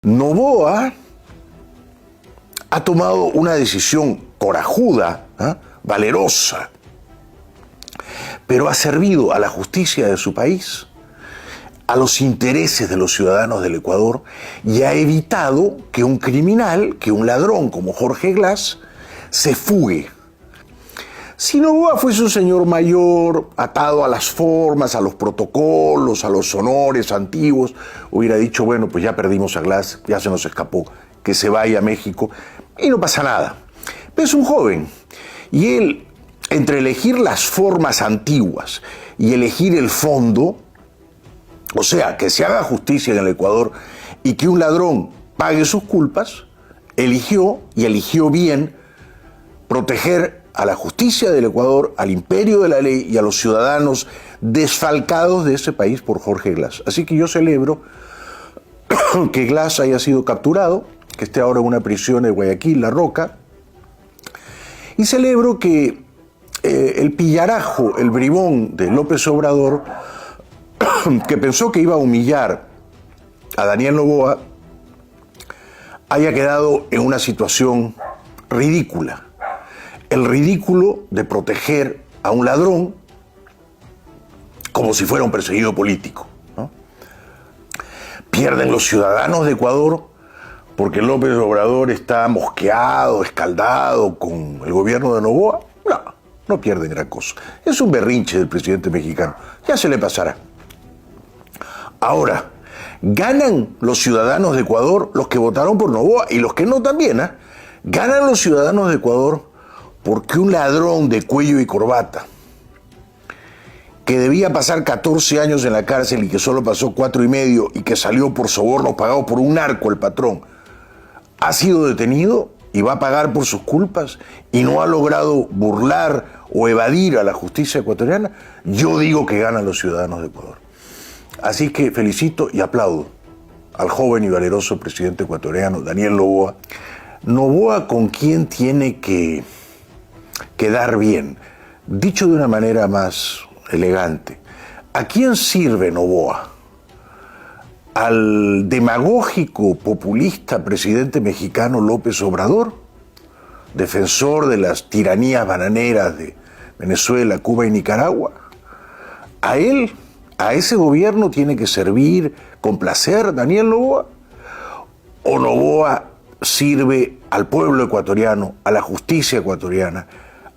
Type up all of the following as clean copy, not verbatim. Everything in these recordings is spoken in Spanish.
Noboa ha tomado una decisión corajuda, valerosa, pero ha servido a la justicia de su país, a los intereses de los ciudadanos del Ecuador, y ha evitado que un criminal, que un ladrón como Jorge Glas, se fugue. Si Noboa fuese un señor mayor, atado a las formas, a los protocolos, a los honores antiguos, hubiera dicho, bueno, pues ya perdimos a Glas, ya se nos escapó, que se vaya a México, y no pasa nada. Pero es un joven, y él, entre elegir las formas antiguas y elegir el fondo, o sea, que se haga justicia en el Ecuador y que un ladrón pague sus culpas, eligió, y eligió bien, proteger a la justicia del Ecuador, al imperio de la ley y a los ciudadanos desfalcados de ese país por Jorge Glas. Así que yo celebro que Glas haya sido capturado, que esté ahora en una prisión de Guayaquil, La Roca, y celebro que el pillarajo, el bribón de López Obrador, que pensó que iba a humillar a Daniel Noboa, haya quedado en una situación ridícula. El ridículo de proteger a un ladrón como si fuera un perseguido político, ¿no? Pierden los ciudadanos de Ecuador porque López Obrador está mosqueado, escaldado con el gobierno de Noboa. No pierden gran cosa. Es un berrinche del presidente mexicano. Ya se le pasará. Ahora, ganan los ciudadanos de Ecuador, los que votaron por Noboa y los que no también, ganan los ciudadanos de Ecuador porque un ladrón de cuello y corbata, que debía pasar 14 años en la cárcel y que solo pasó 4 y medio y que salió por sobornos pagados por un narco, el patrón, ha sido detenido y va a pagar por sus culpas y no ha logrado burlar o evadir a la justicia ecuatoriana, yo digo que ganan los ciudadanos de Ecuador. Así que felicito y aplaudo al joven y valeroso presidente ecuatoriano, Daniel Noboa. Noboa, con quien tiene que quedar bien, dicho de una manera más elegante. ¿A quién sirve Noboa? ¿Al demagógico populista presidente mexicano López Obrador, defensor de las tiranías bananeras de Venezuela, Cuba y Nicaragua? ¿A él, a ese gobierno tiene que servir, complacer Daniel Noboa? ¿O Noboa sirve al pueblo ecuatoriano, a la justicia ecuatoriana,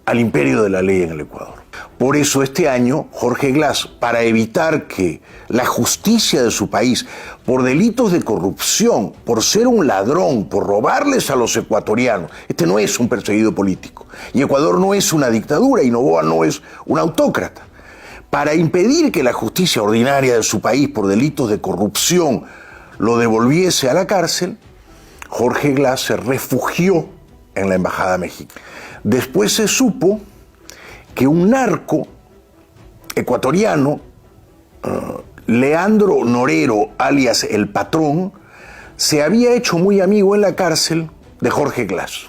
al imperio de la ley en el Ecuador? Por eso este año Jorge Glas, para evitar que la justicia de su país, por delitos de corrupción, por ser un ladrón, por robarles a los ecuatorianos, este no es un perseguido político, y Ecuador no es una dictadura, y Noboa no es un autócrata, para impedir que la justicia ordinaria de su país, por delitos de corrupción, lo devolviese a la cárcel, Jorge Glas se refugió en la Embajada Mexicana. Después se supo que un narco ecuatoriano, Leandro Norero, alias El Patrón, se había hecho muy amigo en la cárcel de Jorge Glas.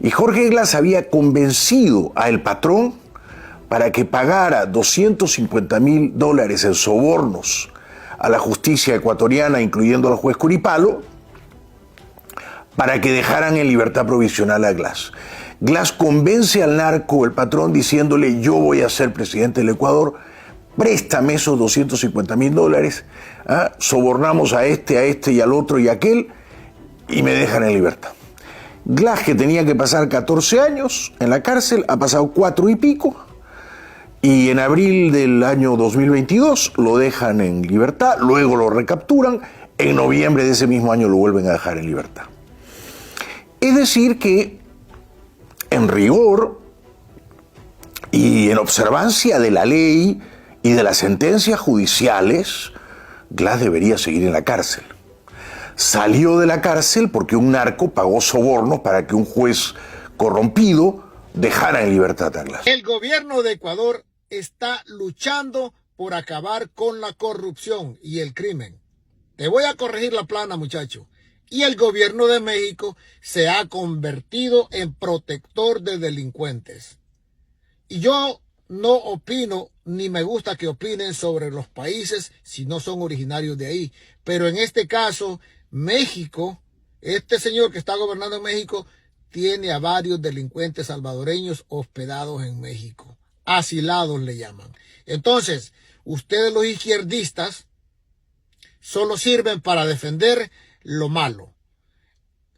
Y Jorge Glas había convencido a El Patrón para que pagara $250,000 en sobornos a la justicia ecuatoriana, incluyendo al juez Curipalo, para que dejaran en libertad provisional a Glas. Glas convence al narco, El Patrón, diciéndole: yo voy a ser presidente del Ecuador, préstame esos $250,000, sobornamos a este y al otro y a aquel, y me dejan en libertad. Glas, que tenía que pasar 14 años en la cárcel, ha pasado 4 y pico, y en abril del año 2022 lo dejan en libertad, luego lo recapturan, en noviembre de ese mismo año lo vuelven a dejar en libertad. Es decir que, en rigor y en observancia de la ley y de las sentencias judiciales, Glas debería seguir en la cárcel. Salió de la cárcel porque un narco pagó sobornos para que un juez corrompido dejara en libertad a Glas. El gobierno de Ecuador está luchando por acabar con la corrupción y el crimen. Te voy a corregir la plana, muchacho. Y el gobierno de México se ha convertido en protector de delincuentes. Y yo no opino, ni me gusta que opinen sobre los países si no son originarios de ahí. Pero en este caso, México, este señor que está gobernando México, tiene a varios delincuentes salvadoreños hospedados en México. Asilados le llaman. Entonces, ustedes los izquierdistas solo sirven para defender lo malo.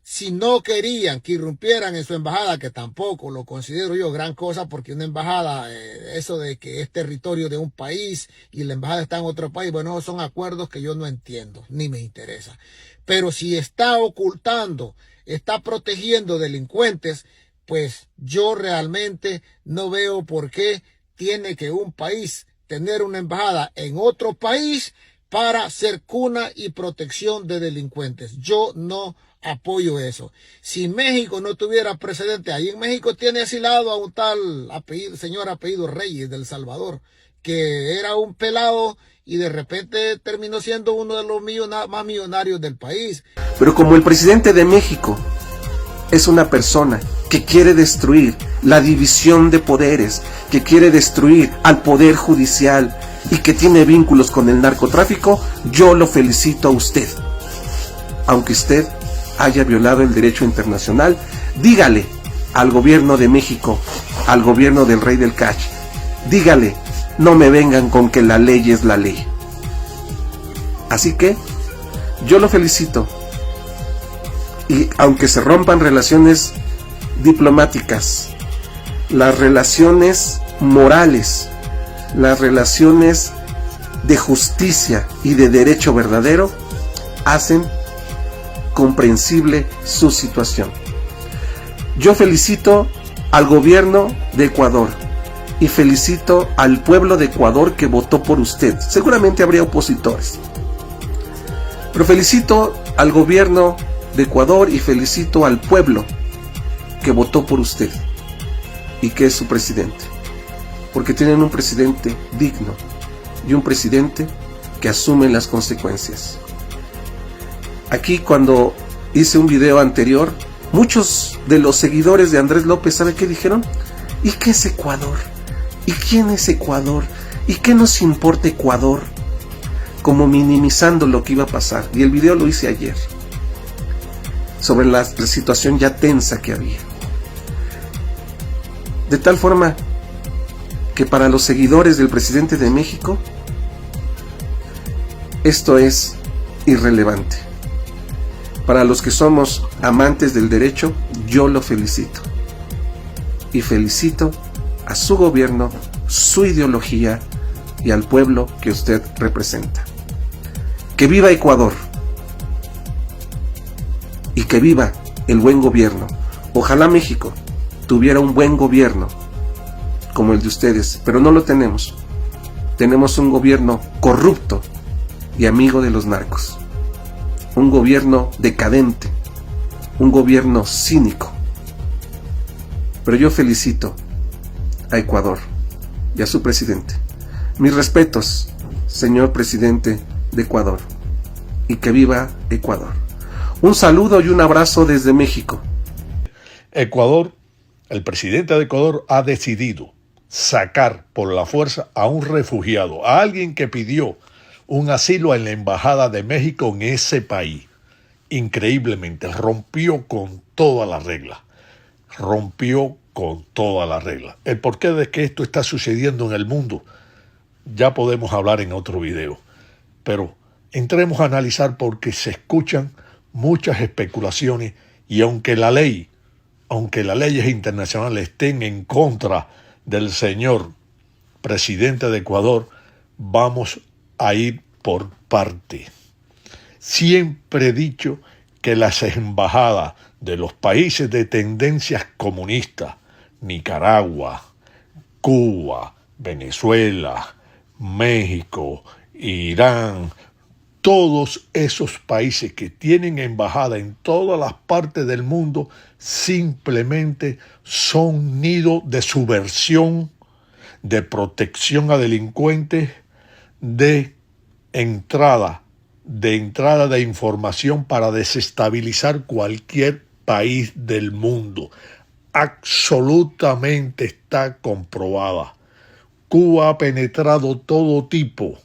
Si no querían que irrumpieran en su embajada, que tampoco lo considero yo gran cosa, porque una embajada, eso de que es territorio de un país y la embajada está en otro país, bueno, son acuerdos que yo no entiendo, ni me interesa. Pero si está ocultando, está protegiendo delincuentes, pues yo realmente no veo por qué tiene que un país tener una embajada en otro país para ser cuna y protección de delincuentes. Yo no apoyo eso. Si México no tuviera precedente, ahí en México tiene asilado a un tal señor apellido Reyes del Salvador, que era un pelado y de repente terminó siendo uno de los más millonarios del país. Pero como el presidente de México es una persona que quiere destruir la división de poderes, que quiere destruir al poder judicial y que tiene vínculos con el narcotráfico, yo lo felicito a usted. Aunque usted haya violado el derecho internacional, dígale al gobierno de México, al gobierno del Rey del Cach, dígale, no me vengan con que la ley es la ley. Así que yo lo felicito. Y aunque se rompan relaciones diplomáticas, las relaciones morales, las relaciones de justicia y de derecho verdadero hacen comprensible su situación. Yo felicito al gobierno de Ecuador y felicito al pueblo de Ecuador que votó por usted. Seguramente habría opositores, pero felicito al gobierno de Ecuador y felicito al pueblo que votó por usted y que es su presidente, porque tienen un presidente digno y un presidente que asume las consecuencias. Aquí, cuando hice un video anterior, muchos de los seguidores de Andrés López, ¿sabe qué dijeron? ¿Y qué es Ecuador? ¿Y quién es Ecuador? ¿Y qué nos importa Ecuador? Como minimizando lo que iba a pasar. Y el video lo hice ayer, sobre la situación ya tensa que había. De tal forma que para los seguidores del presidente de México, esto es irrelevante. Para los que somos amantes del derecho, yo lo felicito. Y felicito a su gobierno, su ideología y al pueblo que usted representa. Que viva Ecuador. Y que viva el buen gobierno. Ojalá México tuviera un buen gobierno como el de ustedes, pero no lo tenemos. Tenemos un gobierno corrupto y amigo de los narcos. Un gobierno decadente, un gobierno cínico. Pero yo felicito a Ecuador y a su presidente. Mis respetos, señor presidente de Ecuador, y que viva Ecuador. Un saludo y un abrazo desde México. Ecuador, el presidente de Ecuador ha decidido sacar por la fuerza a un refugiado, a alguien que pidió un asilo en la Embajada de México en ese país. Increíblemente, rompió con toda la regla. Rompió con toda la regla. El porqué de que esto está sucediendo en el mundo, ya podemos hablar en otro video. Pero entremos a analizar porque se escuchan muchas especulaciones y aunque las leyes internacionales estén en contra del señor presidente de Ecuador, vamos a ir por parte. Siempre he dicho que las embajadas de los países de tendencias comunistas, Nicaragua, Cuba, Venezuela, México, Irán, todos esos países que tienen embajada en todas las partes del mundo simplemente son nido de subversión, de protección a delincuentes, de entrada de información para desestabilizar cualquier país del mundo. Absolutamente está comprobada. Cuba ha penetrado todo tipo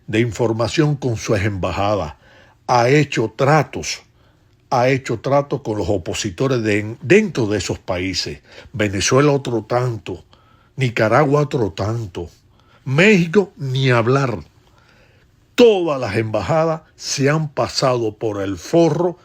de información con sus embajadas. ha hecho tratos con los opositores dentro de esos países. Venezuela otro tanto, Nicaragua otro tanto, México ni hablar. Todas las embajadas se han pasado por el forro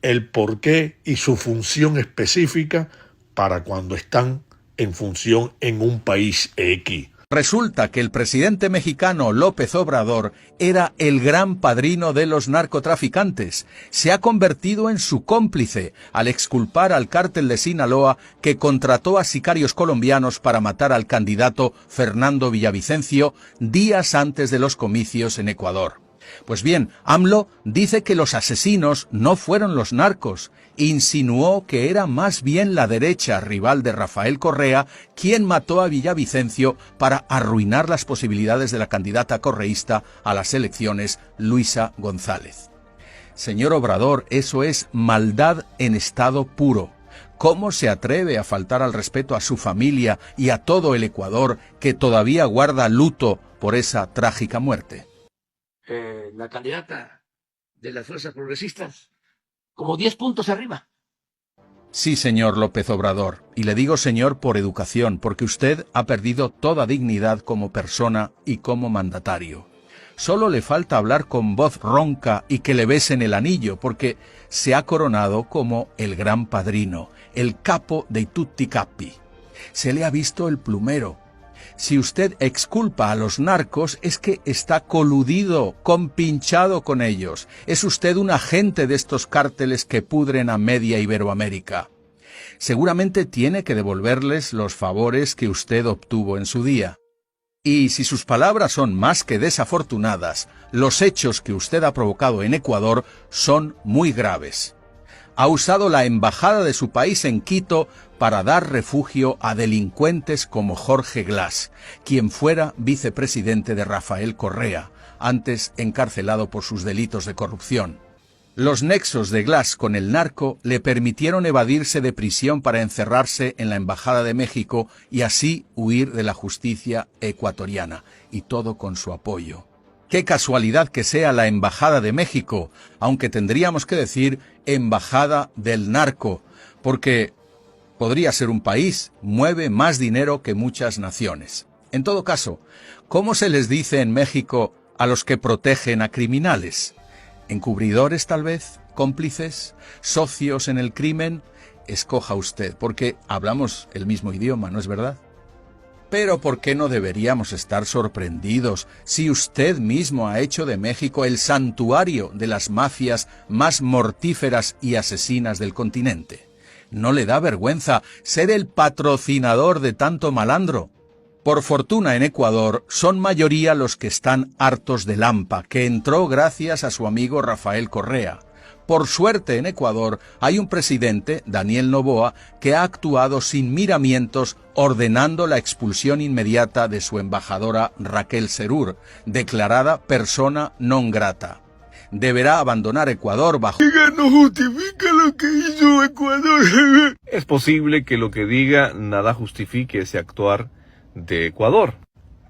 el porqué y su función específica para cuando están en función en un país X. Resulta que el presidente mexicano López Obrador era el gran padrino de los narcotraficantes. Se ha convertido en su cómplice al exculpar al cártel de Sinaloa que contrató a sicarios colombianos para matar al candidato Fernando Villavicencio días antes de los comicios en Ecuador. Pues bien, AMLO dice que los asesinos no fueron los narcos. Insinuó que era más bien la derecha, rival de Rafael Correa, quien mató a Villavicencio para arruinar las posibilidades de la candidata correísta a las elecciones, Luisa González. Señor Obrador, eso es maldad en estado puro. ¿Cómo se atreve a faltar al respeto a su familia y a todo el Ecuador que todavía guarda luto por esa trágica muerte? La candidata de las fuerzas progresistas, como 10 puntos arriba. Sí, señor López Obrador, y le digo señor por educación, porque usted ha perdido toda dignidad como persona y como mandatario. Solo le falta hablar con voz ronca y que le besen el anillo, porque se ha coronado como el gran padrino, el capo dei tutti capi. Se le ha visto el plumero. Si usted exculpa a los narcos es que está coludido, compinchado con ellos. Es usted un agente de estos cárteles que pudren a media Iberoamérica. Seguramente tiene que devolverles los favores que usted obtuvo en su día. Y si sus palabras son más que desafortunadas, los hechos que usted ha provocado en Ecuador son muy graves. Ha usado la embajada de su país en Quito para dar refugio a delincuentes como Jorge Glass, quien fuera vicepresidente de Rafael Correa, antes encarcelado por sus delitos de corrupción. Los nexos de Glass con el narco le permitieron evadirse de prisión para encerrarse en la Embajada de México y así huir de la justicia ecuatoriana, y todo con su apoyo. Qué casualidad que sea la Embajada de México, aunque tendríamos que decir Embajada del Narco, porque podría ser un país, mueve más dinero que muchas naciones. En todo caso, ¿cómo se les dice en México a los que protegen a criminales? ¿Encubridores tal vez? ¿Cómplices? ¿Socios en el crimen? Escoja usted, porque hablamos el mismo idioma, ¿no es verdad? Pero ¿por qué no deberíamos estar sorprendidos si usted mismo ha hecho de México el santuario de las mafias más mortíferas y asesinas del continente? ¿No le da vergüenza ser el patrocinador de tanto malandro? Por fortuna en Ecuador son mayoría los que están hartos de Lampa, que entró gracias a su amigo Rafael Correa. Por suerte en Ecuador hay un presidente, Daniel Noboa, que ha actuado sin miramientos ordenando la expulsión inmediata de su embajadora Raquel Serur, declarada persona non grata. Deberá abandonar Ecuador bajo... No justifica lo que hizo Ecuador. Es posible que lo que diga nada justifique ese actuar de Ecuador.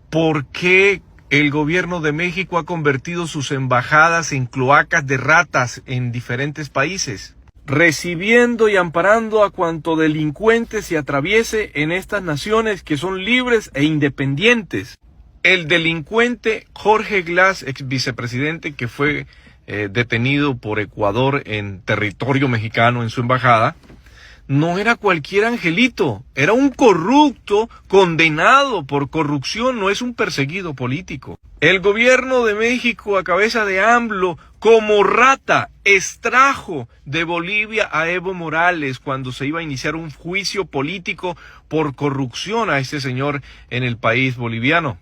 ¿Por qué el gobierno de México ha convertido sus embajadas en cloacas de ratas en diferentes países, recibiendo y amparando a cuanto delincuente se atraviese en estas naciones que son libres e independientes? El delincuente Jorge Glass, ex vicepresidente que fue detenido por Ecuador en territorio mexicano en su embajada, no era cualquier angelito, era un corrupto condenado por corrupción, no es un perseguido político. El gobierno de México a cabeza de AMLO, como rata, extrajo de Bolivia a Evo Morales cuando se iba a iniciar un juicio político por corrupción a este señor en el país boliviano.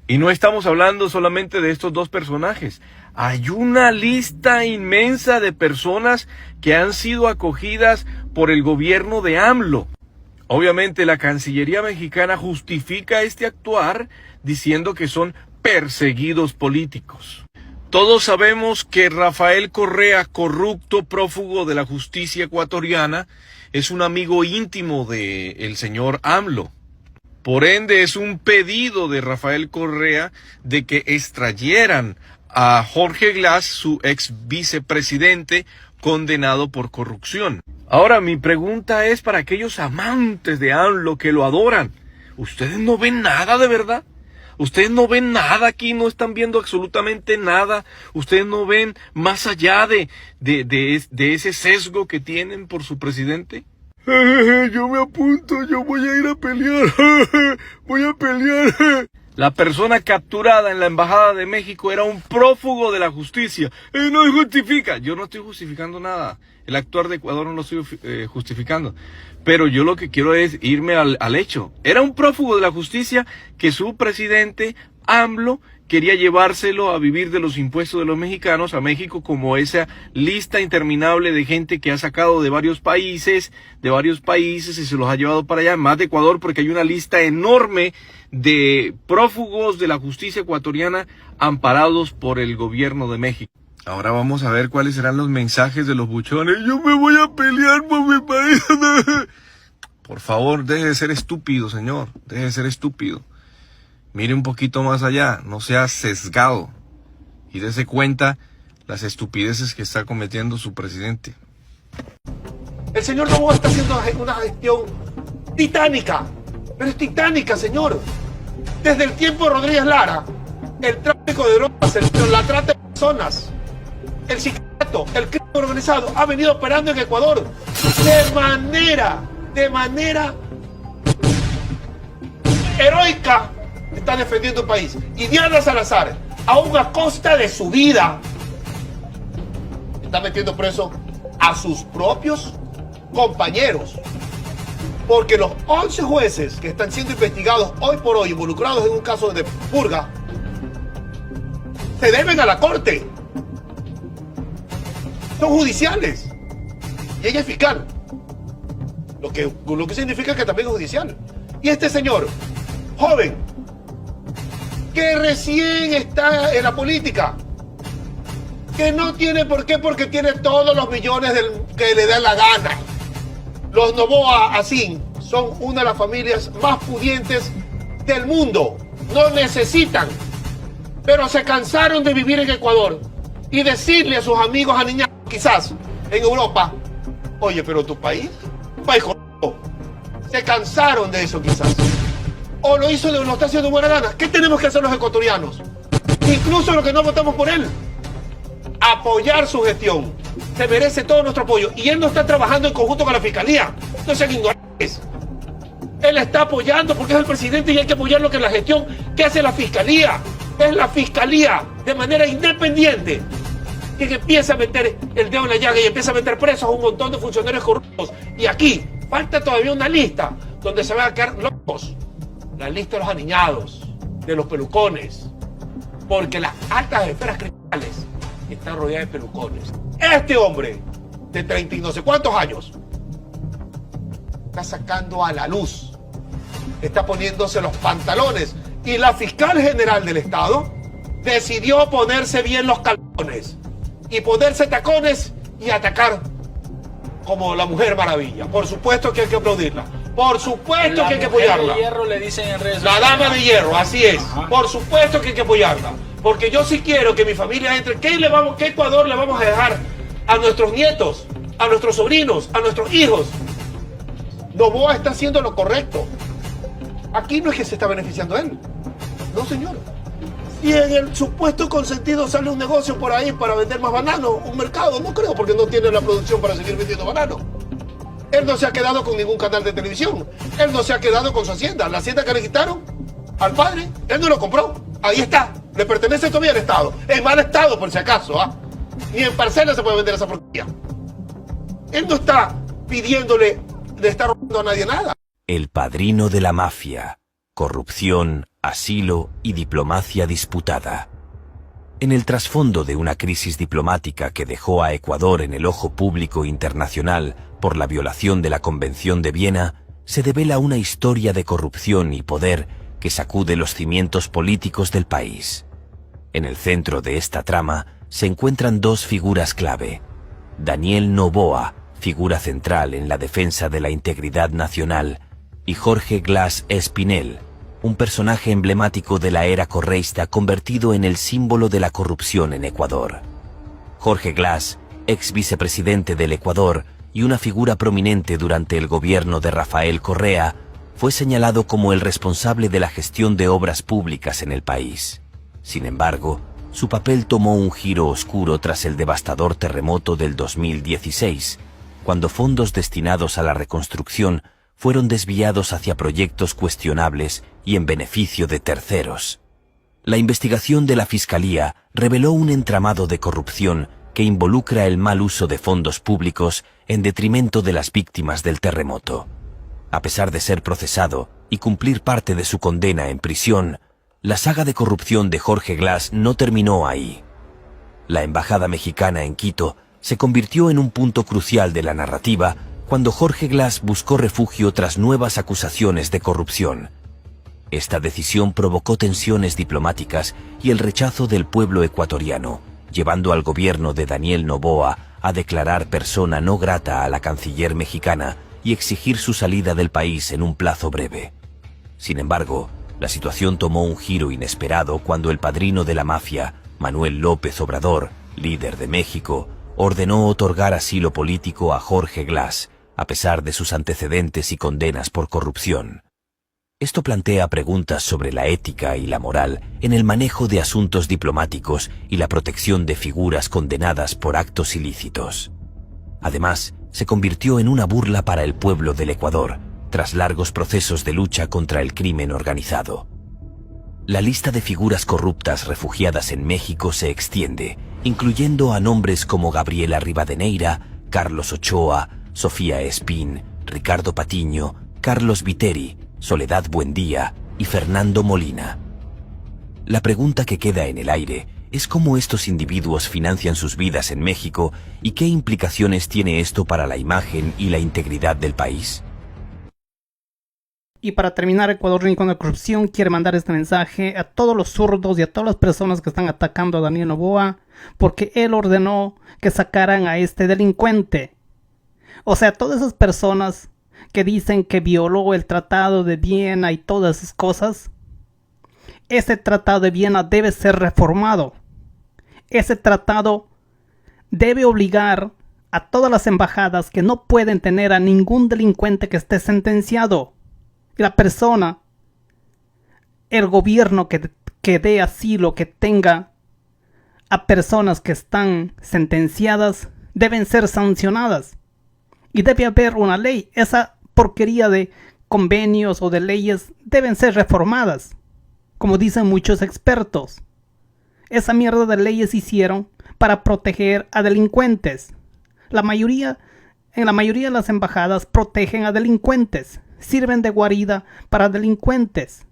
Y no estamos hablando solamente de estos dos personajes. Hay una lista inmensa de personas que han sido acogidas por el gobierno de AMLO. Obviamente la Cancillería mexicana justifica este actuar diciendo que son perseguidos políticos. Todos sabemos que Rafael Correa, corrupto prófugo de la justicia ecuatoriana, es un amigo íntimo del señor AMLO. Por ende, es un pedido de Rafael Correa de que extrayeran a Jorge Glass, su ex vicepresidente, condenado por corrupción. Ahora, mi pregunta es para aquellos amantes de AMLO que lo adoran. ¿Ustedes no ven nada de verdad? Ustedes no ven nada aquí, no están viendo absolutamente nada. Ustedes no ven más allá de ese sesgo que tienen por su presidente. Yo me apunto, yo voy a ir a pelear. Voy a pelear. La persona capturada en la Embajada de México era un prófugo de la justicia. No justifica. Yo no estoy justificando nada. El actuar de Ecuador no lo estoy justificando. Pero yo lo que quiero es irme al hecho. Era un prófugo de la justicia que su presidente, AMLO, quería llevárselo a vivir de los impuestos de los mexicanos a México, como esa lista interminable de gente que ha sacado de varios países y se los ha llevado para allá, más de Ecuador, porque hay una lista enorme de prófugos de la justicia ecuatoriana amparados por el gobierno de México. Ahora vamos a ver cuáles serán los mensajes de los buchones. Yo me voy a pelear por mi país. Por favor, deje de ser estúpido, señor. Deje de ser estúpido. Mire un poquito más allá. No sea sesgado. Y dése cuenta las estupideces que está cometiendo su presidente. El señor Noboa está haciendo una gestión titánica. Pero es titánica, señor. Desde el tiempo de Rodríguez Lara, el tráfico de drogas, la trata de personas, el sicariato, el crimen organizado ha venido operando en Ecuador de manera heroica. Está defendiendo un país. Y Diana Salazar, aún a costa de su vida, está metiendo preso a sus propios compañeros. Porque los 11 jueces que están siendo investigados hoy por hoy, involucrados en un caso de purga, se deben a la corte. Son judiciales. Y ella es fiscal. Lo que significa que también es judicial. Y este señor, joven, que recién está en la política, que no tiene por qué, porque tiene todos los millones que le da la gana. Los Noboa así son una de las familias más pudientes del mundo. No necesitan, pero se cansaron de vivir en Ecuador y decirle a sus amigos aniñados, quizás en Europa, oye, pero tu país, un país jodido. Se cansaron de eso quizás. O lo está haciendo de buena gana. ¿Qué tenemos que hacer los ecuatorianos? Incluso los que no votamos por él. Apoyar su gestión. Se merece todo nuestro apoyo. Y él no está trabajando en conjunto con la fiscalía. No sean ignorantes. Él está apoyando porque es el presidente y hay que apoyar lo que es la gestión que hace la fiscalía. Es la fiscalía de manera independiente que empieza a meter el dedo en la llaga y empieza a meter presos a un montón de funcionarios corruptos. Y aquí falta todavía una lista donde se van a quedar locos. La lista de los aniñados, de los pelucones. Porque las altas esferas criminales están rodeadas de pelucones. Este hombre, de 30 y no sé cuántos años, está sacando a la luz. Está poniéndose los pantalones. Y la fiscal general del Estado decidió ponerse bien los calzones. Y ponerse tacones y atacar como la Mujer Maravilla. Por supuesto que hay que aplaudirla. Por supuesto que hay que apoyarla. La Dama de Hierro le dicen en redes sociales. La Dama de Hierro, así es. Ajá. Por supuesto que hay que apoyarla. Porque yo sí quiero que mi familia entre. ¿Qué Ecuador le vamos a dejar a nuestros nietos, a nuestros sobrinos, a nuestros hijos? Noboa está haciendo lo correcto. Aquí no es que se está beneficiando él. No, señor. Y en el supuesto consentido sale un negocio por ahí para vender más bananos, un mercado. No creo, porque no tiene la producción para seguir vendiendo bananos. Él no se ha quedado con ningún canal de televisión. Él no se ha quedado con su hacienda. La hacienda que le quitaron al padre, él no lo compró. Ahí está. Le pertenece todavía al Estado. En mal estado, por si acaso. ¿Ah? Ni en parcela se puede vender esa porquería. Él no está pidiéndole, le está robando a nadie nada. El padrino de la mafia. Corrupción, asilo y diplomacia disputada. En el trasfondo de una crisis diplomática que dejó a Ecuador en el ojo público internacional por la violación de la Convención de Viena, se devela una historia de corrupción y poder que sacude los cimientos políticos del país. En el centro de esta trama se encuentran dos figuras clave. Daniel Noboa, figura central en la defensa de la integridad nacional, y Jorge Glass Espinel, un personaje emblemático de la era correísta convertido en el símbolo de la corrupción en Ecuador. Jorge Glass, ex vicepresidente del Ecuador y una figura prominente durante el gobierno de Rafael Correa, fue señalado como el responsable de la gestión de obras públicas en el país. Sin embargo, su papel tomó un giro oscuro tras el devastador terremoto del 2016, cuando fondos destinados a la reconstrucción fueron desviados hacia proyectos cuestionables y en beneficio de terceros. La investigación de la Fiscalía reveló un entramado de corrupción que involucra el mal uso de fondos públicos en detrimento de las víctimas del terremoto. A pesar de ser procesado y cumplir parte de su condena en prisión, la saga de corrupción de Jorge Glass no terminó ahí. La embajada mexicana en Quito se convirtió en un punto crucial de la narrativa cuando Jorge Glass buscó refugio tras nuevas acusaciones de corrupción. Esta decisión provocó tensiones diplomáticas y el rechazo del pueblo ecuatoriano, llevando al gobierno de Daniel Noboa a declarar persona no grata a la canciller mexicana y exigir su salida del país en un plazo breve. Sin embargo, la situación tomó un giro inesperado cuando el padrino de la mafia, Manuel López Obrador, líder de México, ordenó otorgar asilo político a Jorge Glass, a pesar de sus antecedentes y condenas por corrupción. Esto plantea preguntas sobre la ética y la moral en el manejo de asuntos diplomáticos y la protección de figuras condenadas por actos ilícitos. Además, se convirtió en una burla para el pueblo del Ecuador, tras largos procesos de lucha contra el crimen organizado. La lista de figuras corruptas refugiadas en México se extiende, incluyendo a nombres como Gabriela Rivadeneira, Carlos Ochoa, Sofía Espín, Ricardo Patiño, Carlos Viteri, Soledad Buendía y Fernando Molina. La pregunta que queda en el aire es cómo estos individuos financian sus vidas en México y qué implicaciones tiene esto para la imagen y la integridad del país. Y para terminar, Ecuador Rincón de Corrupción quiere mandar este mensaje a todos los zurdos y a todas las personas que están atacando a Daniel Noboa, porque él ordenó que sacaran a este delincuente. O sea, todas esas personas que dicen que violó el Tratado de Viena y todas esas cosas, ese Tratado de Viena debe ser reformado. Ese tratado debe obligar a todas las embajadas que no pueden tener a ningún delincuente que esté sentenciado. La persona, el gobierno que dé asilo, que tenga a personas que están sentenciadas, deben ser sancionadas. Y debe haber una ley. Esa porquería de convenios o de leyes deben ser reformadas, como dicen muchos expertos. Esa mierda de leyes hicieron para proteger a delincuentes. En la mayoría de las embajadas protegen a delincuentes. Sirven de guarida para delincuentes.